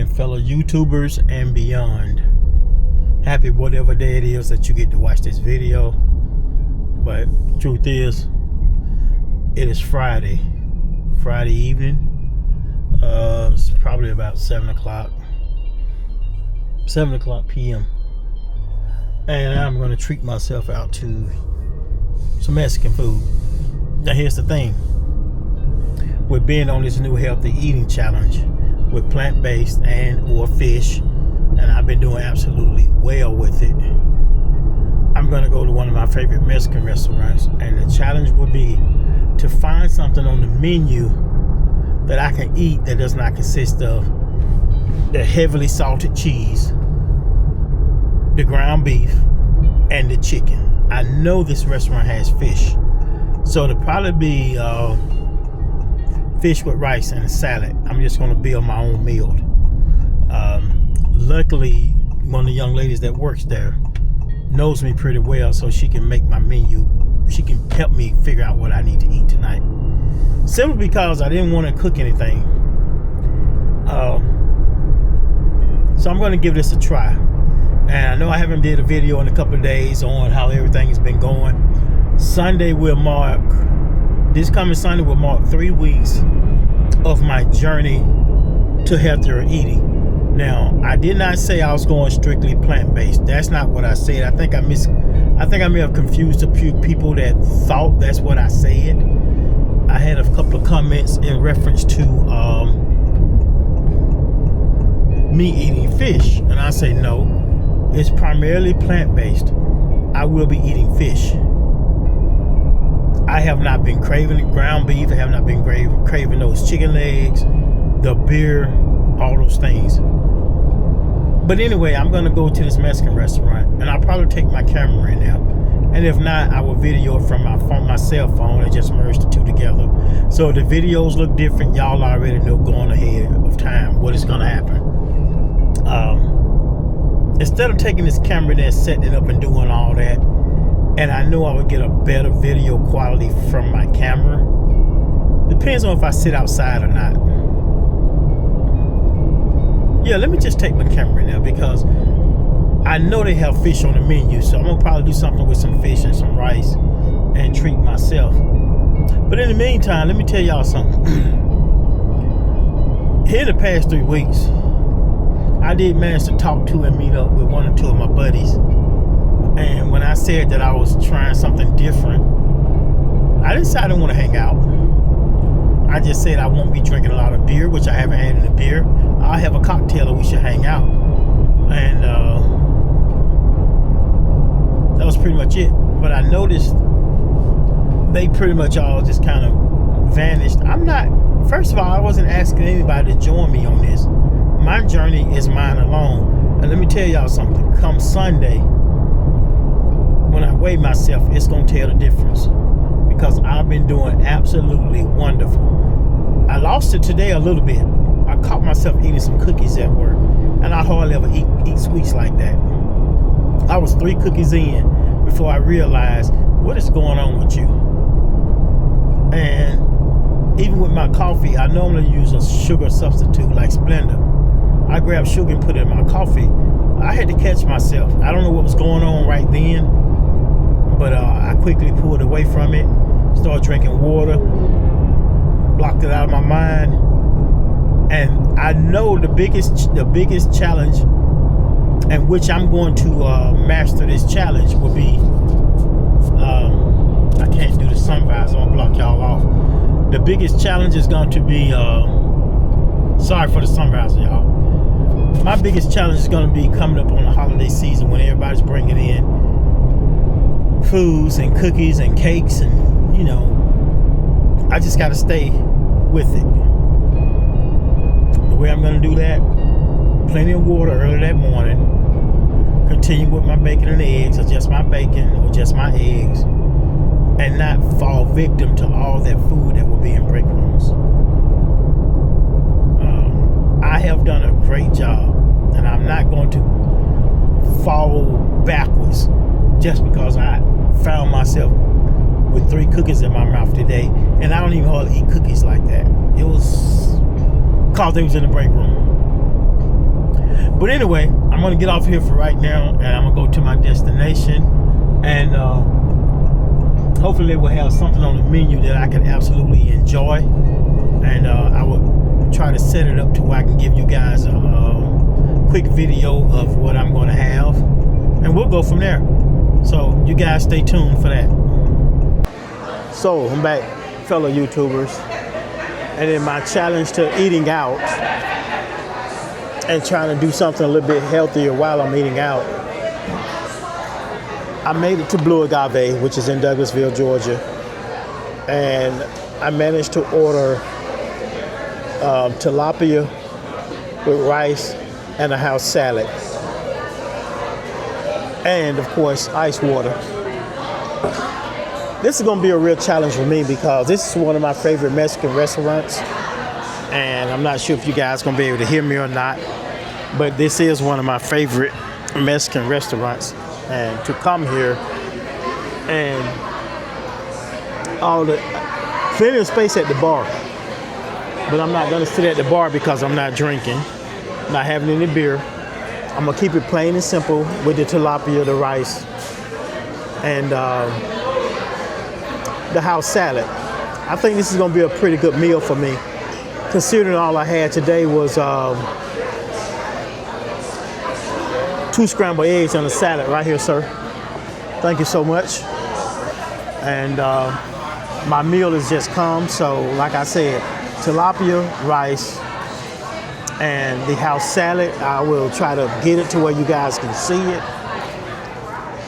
again, fellow YouTubers and beyond. Happy whatever day it is that you get to watch this video. But truth is, it is Friday evening. It's probably about 7 o'clock p.m. and I'm going to treat myself out to some Mexican food. Now here's the thing, we're being on this new healthy eating challenge with plant-based and or fish, and I've been doing absolutely well with it. I'm going to go to one of my favorite Mexican restaurants, and the challenge will be to find something on the menu that I can eat that does not consist of the heavily salted cheese, the ground beef, and the chicken. I know this restaurant has fish, so it'll probably be fish with rice and a salad. I'm just going to build my own meal. Luckily, one of the young ladies that works there knows me pretty well, so she can make my menu. She can help me figure out what I need to eat tonight. Simply because I didn't want to cook anything. So I'm going to give this a try. And I know I haven't did a video in a couple of days on how everything's been going. This coming Sunday will mark 3 weeks of my journey to healthier eating. Now, I did not say I was going strictly plant-based. That's not what I said. I think I may have confused a few people that thought that's what I said. I had a couple of comments in reference to me eating fish, and I say no, it's primarily plant-based. I will be eating fish. I have not been craving ground beef. I have not been craving those chicken legs, the beer, all those things. But anyway, I'm going to go to this Mexican restaurant, and I'll probably take my camera in there. And if not, I will video it from my cell phone and just merge the two together. So if the videos look different, y'all already know going ahead of time what is going to happen. Instead of taking this camera there, setting it up and doing all that, and I know I would get a better video quality from my camera. Depends on if I sit outside or not. Yeah, let me just take my camera now, because I know they have fish on the menu, so I'm gonna probably do something with some fish and some rice and treat myself. But in the meantime, let me tell y'all something. Here in the past 3 weeks, I did manage to talk to and meet up with 1 or 2 of my buddies. And when I said that I was trying something different, I didn't say I didn't want to hang out. I just said I won't be drinking a lot of beer, which I haven't had any beer. I'll have a cocktail and we should hang out. And that was pretty much it. But I noticed they pretty much all just kind of vanished. First of all, I wasn't asking anybody to join me on this. My journey is mine alone. And let me tell y'all something. Come Sunday, when I weigh myself, it's going to tell the difference. Because I've been doing absolutely wonderful. I lost it today a little bit. I caught myself eating some cookies at work. And I hardly ever eat sweets like that. I was 3 cookies in before I realized what is going on with you. And even with my coffee, I normally use a sugar substitute like Splenda. I grabbed sugar and put it in my coffee. I had to catch myself. I don't know what was going on right then, but I quickly pulled away from it, started drinking water, blocked it out of my mind. And I know the biggest challenge, and which I'm going to master this challenge, will be, I can't do the sun visor, I'm gonna block y'all off. The biggest challenge is going to be, sorry for the sun visor, y'all. My biggest challenge is going to be coming up on the holiday season when everybody's bringing in foods and cookies and cakes, and you know, I just got to stay with it. The way I'm going to do that, plenty of water early that morning, continue with my bacon and eggs, or just my bacon or just my eggs, and not fall victim to all that food that will be in break rooms. I have done a great job, and I'm not going to fall backwards just because I found myself with 3 cookies in my mouth today, and I don't even hardly eat cookies like that. It was because they was in the break room. But anyway, I'm gonna get off here for right now, and I'm gonna go to my destination, and hopefully they will have something on the menu that I can absolutely enjoy, and I will try to set it up to where I can give you guys a quick video of what I'm gonna have, and we'll go from there. So you guys stay tuned for that. So I'm back, fellow YouTubers, and then my challenge to eating out and trying to do something a little bit healthier while I'm eating out. I made it to Blue Agave, which is in Douglasville, Georgia, and I managed to order tilapia with rice and a house salad, and of course ice water. This is gonna be a real challenge for me because this is one of my favorite Mexican restaurants, and I'm not sure if you guys gonna be able to hear me or not, but this is one of my favorite Mexican restaurants. And to come here and all the plenty of space at the bar, but I'm not gonna sit at the bar because I'm not drinking, not having any beer. I'm gonna keep it plain and simple with the tilapia, the rice, and the house salad. I think this is gonna be a pretty good meal for me, considering all I had today was 2 scrambled eggs and a salad right here, sir. Thank you so much. And my meal has just come, so like I said, tilapia, rice, and the house salad. I will try to get it to where you guys can see it.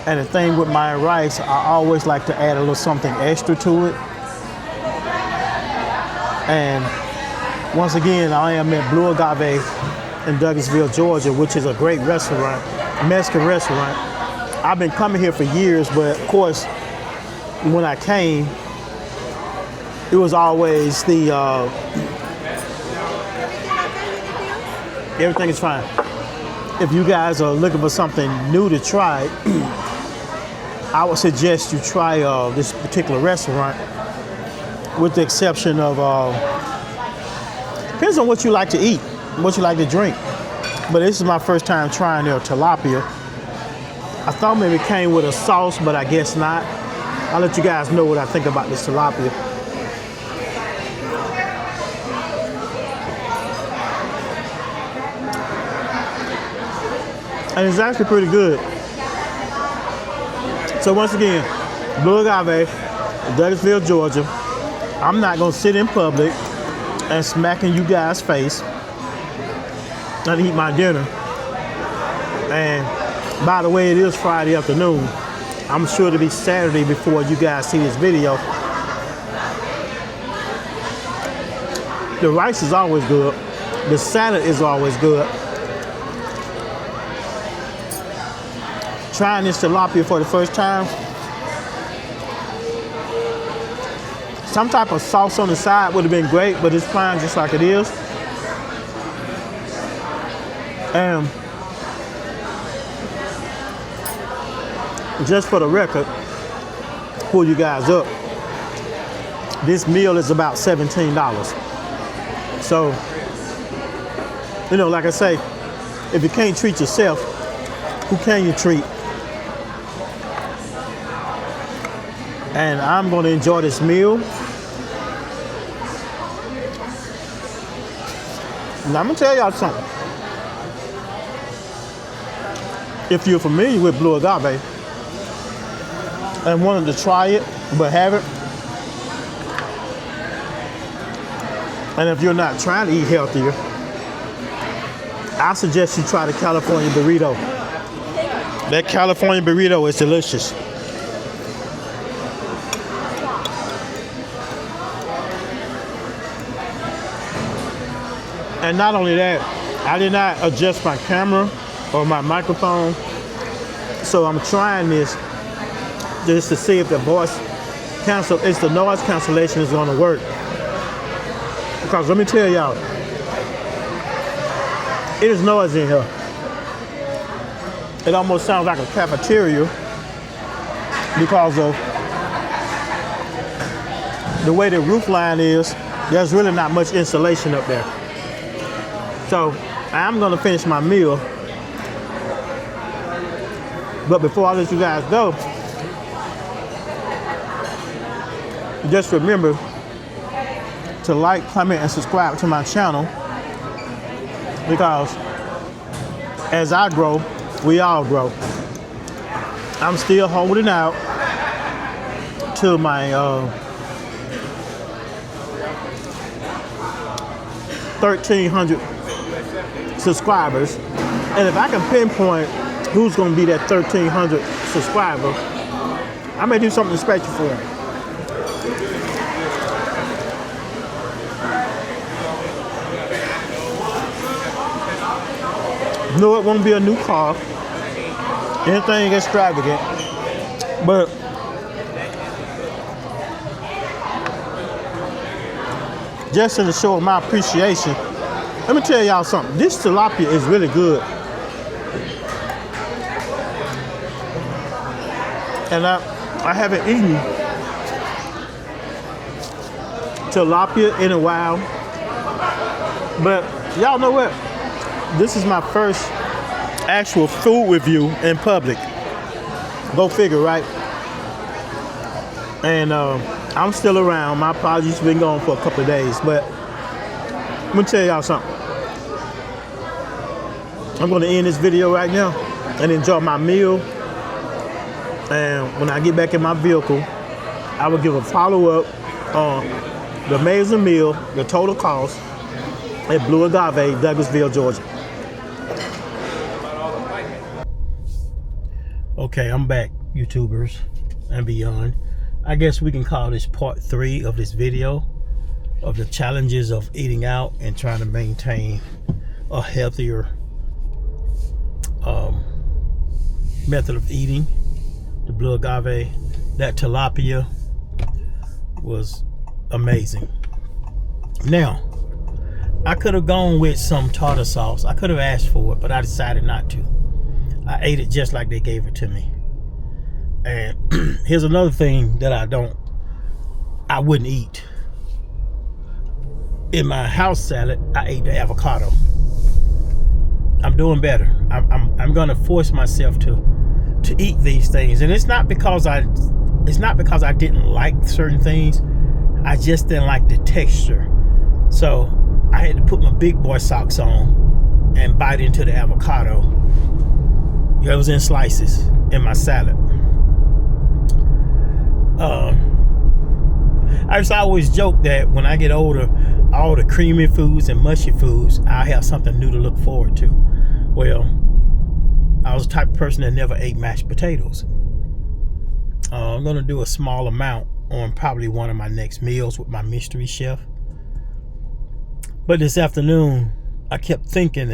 And the thing with my rice, I always like to add a little something extra to it. And once again, I am at Blue Agave in Douglasville, Georgia, which is a great restaurant, Mexican restaurant. I've been coming here for years, but of course, when I came, it was always the, everything is fine. If you guys are looking for something new to try, I would suggest you try this particular restaurant, with the exception of, depends on what you like to eat, what you like to drink. But this is my first time trying their tilapia. I thought maybe it came with a sauce, but I guess not. I'll let you guys know what I think about this tilapia. And it's actually pretty good. So once again, Blue Agave, Douglasville, Georgia. I'm not gonna sit in public and smacking you guys' face and eat my dinner. And by the way, it is Friday afternoon. I'm sure it'll be Saturday before you guys see this video. The rice is always good. The salad is always good. Trying this tilapia for the first time. Some type of sauce on the side would have been great, but it's fine just like it is. And just for the record, pull you guys up, this meal is about $17. So, you know, like I say, if you can't treat yourself, who can you treat? And I'm going to enjoy this meal. And I'm going to tell y'all something. If you're familiar with Blue Agave and wanted to try it but haven't, and if you're not trying to eat healthier, I suggest you try the California burrito. That California burrito is delicious. And not only that, I did not adjust my camera or my microphone, so I'm trying this just to see if the noise cancellation is going to work. Because let me tell y'all, it is noisy in here. It almost sounds like a cafeteria because of the way the roof line is. There's really not much insulation up there. So I'm gonna finish my meal But before I let you guys go, just remember to like, comment, and subscribe to my channel, because as I grow, we all grow. I'm still holding out to my 1,300 subscribers, and if I can pinpoint who's going to be that 1,300 subscriber, I may do something special for them. No, it won't be a new car, anything extravagant, but just in the show of my appreciation, let me tell y'all something. This tilapia is really good. And I haven't eaten tilapia in a while. But y'all know what? This is my first actual food review in public. Go figure, right? And I'm still around. My apologies, been gone for a couple of days, but let me tell y'all something. I'm gonna end this video right now and enjoy my meal. And when I get back in my vehicle, I will give a follow-up on the amazing meal, the total cost at Blue Agave, Douglasville, Georgia. Okay, I'm back, YouTubers and beyond. I guess we can call this part 3 of this video of the challenges of eating out and trying to maintain a healthier method of eating. The Blue Agave, that tilapia was amazing. Now, I could have gone with some tartar sauce. I could have asked for it, but I decided not to. I ate it just like they gave it to me. And here's another thing that I wouldn't eat. In my house salad, I ate the avocado. I'm doing better. I'm gonna force myself to eat these things, and it's not because I didn't like certain things. I just didn't like the texture. So I had to put my big boy socks on and bite into the avocado. It was in slices in my salad. I just always joke that when I get older, all the creamy foods and mushy foods, I have something new to look forward to. Well, I was the type of person that never ate mashed potatoes. I'm gonna do a small amount on probably one of my next meals with my mystery chef. But this afternoon, I kept thinking,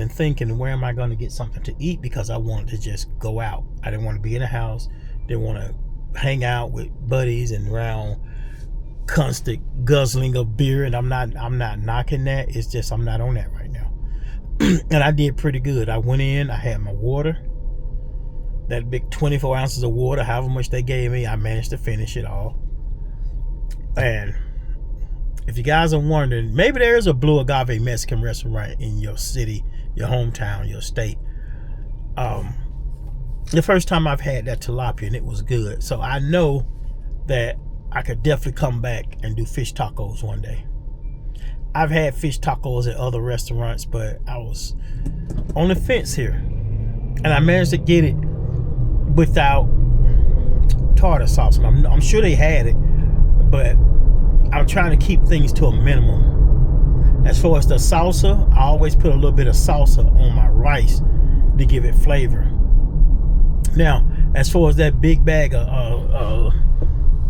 where am I gonna get something to eat? Because I wanted to just go out. I didn't want to be in the house. Didn't want to hang out with buddies and around constant guzzling of beer. And I'm not knocking that. It's just I'm not on that right now. And I did pretty good. I went in, I had my water, that big 24 ounces of water, however much they gave me, I managed to finish it all. And if you guys are wondering, maybe there is a Blue Agave Mexican restaurant in your city, your hometown, your state. The first time I've had that tilapia, and it was good. So I know that I could definitely come back and do fish tacos one day. I've had fish tacos at other restaurants, but I was on the fence here. And I managed to get it without tartar sauce. And I'm sure they had it, but I'm trying to keep things to a minimum. As far as the salsa, I always put a little bit of salsa on my rice to give it flavor. Now, as far as that big bag of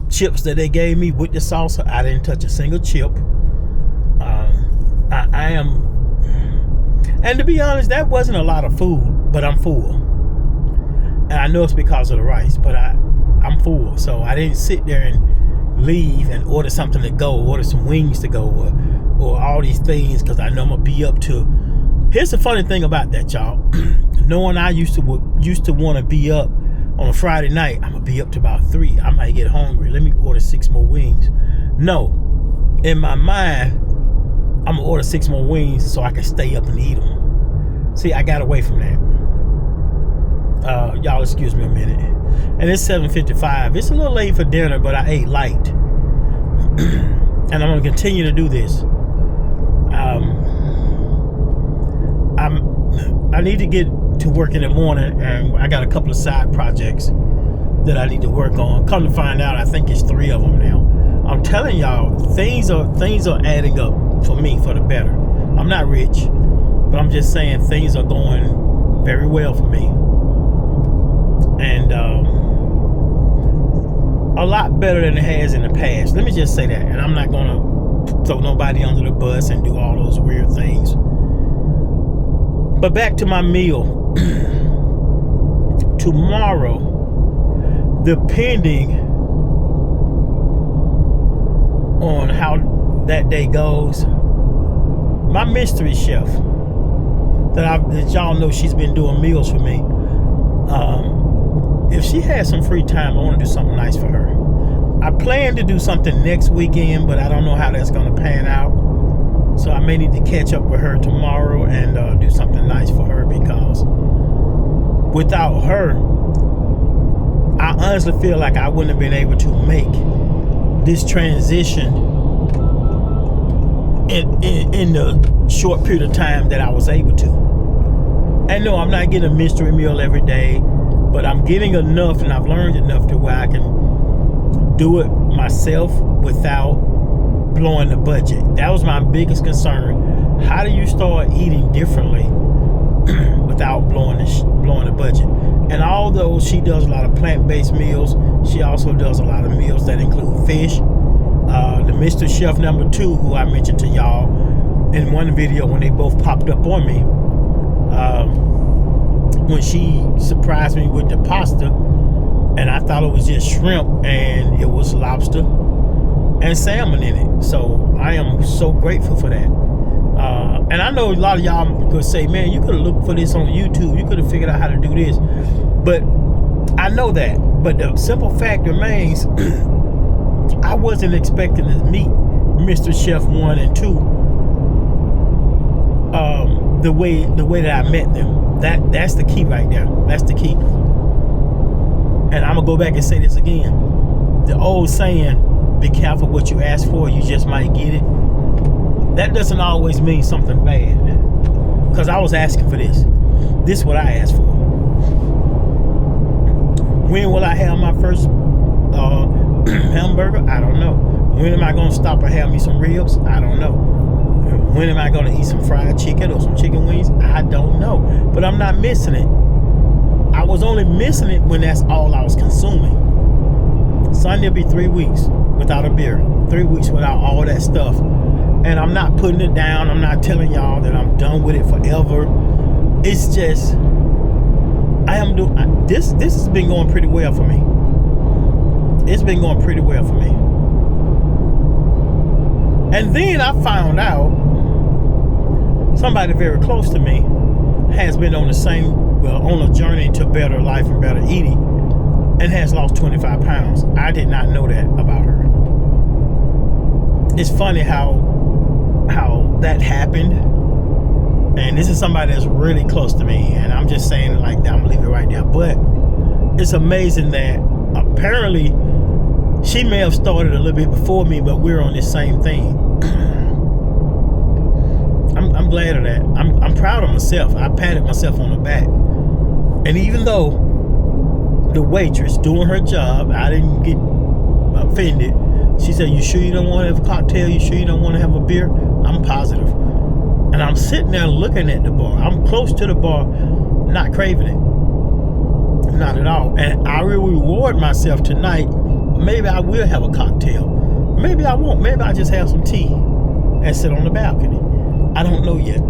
chips that they gave me with the salsa, I didn't touch a single chip. I am, and to be honest, that wasn't a lot of food, but I'm full. And I know it's because of the rice, but I'm full. So I didn't sit there and leave and order something to go, order some wings to go, or all these things, because I know I'm gonna be up to. Here's the funny thing about that, y'all. Knowing I used to want to be up on a Friday night, I'm gonna be up to about 3. I might get hungry. Let me order 6 more wings. No, in my mind, I'm gonna order 6 more wings so I can stay up and eat them. See, I got away from that. Y'all excuse me a minute. And it's 7:55. It's a little late for dinner, but I ate light. And I'm going to continue to do this. I need to get to work in the morning, and I got a couple of side projects that I need to work on. Come to find out, I think it's 3 of them now. I'm telling y'all, things are adding up for me for the better. I'm not rich, but I'm just saying things are going very well for me, and a lot better than it has in the past. Let me just say that, and I'm not gonna throw nobody under the bus and do all those weird things. But back to my meal. Tomorrow, depending on how that day goes, my mystery chef that y'all know, she's been doing meals for me. If she has some free time, I want to do something nice for her. I plan to do something next weekend, but I don't know how that's going to pan out. So I may need to catch up with her tomorrow and do something nice for her, because without her, I honestly feel like I wouldn't have been able to make this transition in the short period of time that I was able to. And no, I'm not getting a mystery meal every day, but I'm getting enough, and I've learned enough to where I can do it myself without blowing the budget. That was my biggest concern. How do you start eating differently without blowing the budget? And although she does a lot of plant-based meals, she also does a lot of meals that include fish. The Mr. Chef number 2, who I mentioned to y'all in one video when they both popped up on me, when she surprised me with the pasta, and I thought it was just shrimp, and it was lobster and salmon in it. So I am so grateful for that. And I know a lot of y'all could say, man, you could have looked for this on YouTube. You could have figured out how to do this. But I know that. But the simple fact remains, I wasn't expecting to meet Mr. Chef 1 and 2 the way that I met them. That's the key right there. That's the key. And I'm gonna go back and say this again. The old saying, be careful what you ask for, you just might get it. That doesn't always mean something bad, because I was asking for this. This is what I asked for. When will I have my first hamburger? I don't know. When am I going to stop and have me some ribs? I don't know. When am I going to eat some fried chicken or some chicken wings? I don't know. But I'm not missing it. I was only missing it when that's all I was consuming. Sunday will be 3 weeks without a beer. 3 weeks without all that stuff. And I'm not putting it down. I'm not telling y'all that I'm done with it forever. It's just, I am doing this. This has been going pretty well for me. It's been going pretty well for me. And then I found out somebody very close to me has been on on a journey to better life and better eating, and has lost 25 pounds. I did not know that about her. It's funny how that happened. And this is somebody that's really close to me, and I'm just saying it like that. I'm gonna leave it right there. But it's amazing that apparently she may have started a little bit before me, but we're on this same thing. I'm glad of that. I'm proud of myself. I patted myself on the back. And even though the waitress doing her job, I didn't get offended. She said, "You sure you don't want to have a cocktail? You sure you don't want to have a beer?" I'm positive. And I'm sitting there looking at the bar. I'm close to the bar, not craving it. Not at all. And I will reward myself tonight. Maybe I will have a cocktail. Maybe I won't. Maybe I'll just have some tea and sit on the balcony. I don't know yet.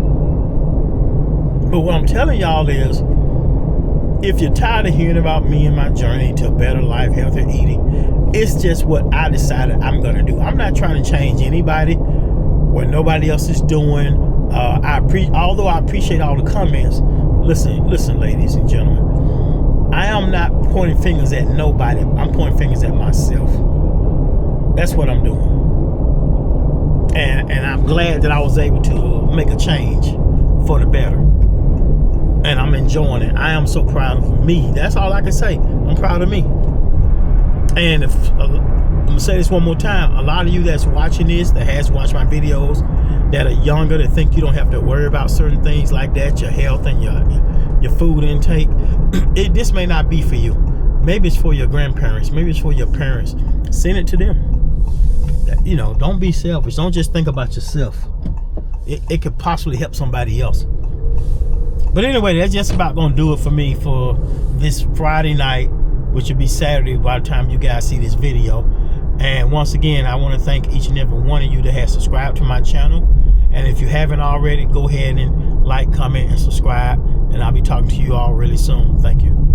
But what I'm telling y'all is, if you're tired of hearing about me and my journey to a better life, healthier eating, it's just what I decided I'm going to do. I'm not trying to change anybody, what nobody else is doing. Although I appreciate all the comments. Listen, ladies and gentlemen. I am not pointing fingers at nobody. I'm pointing fingers at myself. That's what I'm doing. And I'm glad that I was able to make a change for the better. and I'm enjoying it. I am so proud of me. That's all I can say. I'm proud of me. And if I'm gonna say this one more time, a lot of you that's watching this, that has watched my videos, that are younger, that think you don't have to worry about certain things like that, your health and your food intake, this may not be for you. Maybe it's for your grandparents. Maybe it's for your parents. Send it to them. You know, don't be selfish. Don't just think about yourself. It could possibly help somebody else. But anyway, that's just about gonna do it for me for this Friday night, which will be Saturday by the time you guys see this video. And once again, I want to thank each and every one of you that has subscribed to my channel. And if you haven't already, go ahead and like, comment, and subscribe. And I'll be talking to you all really soon. Thank you.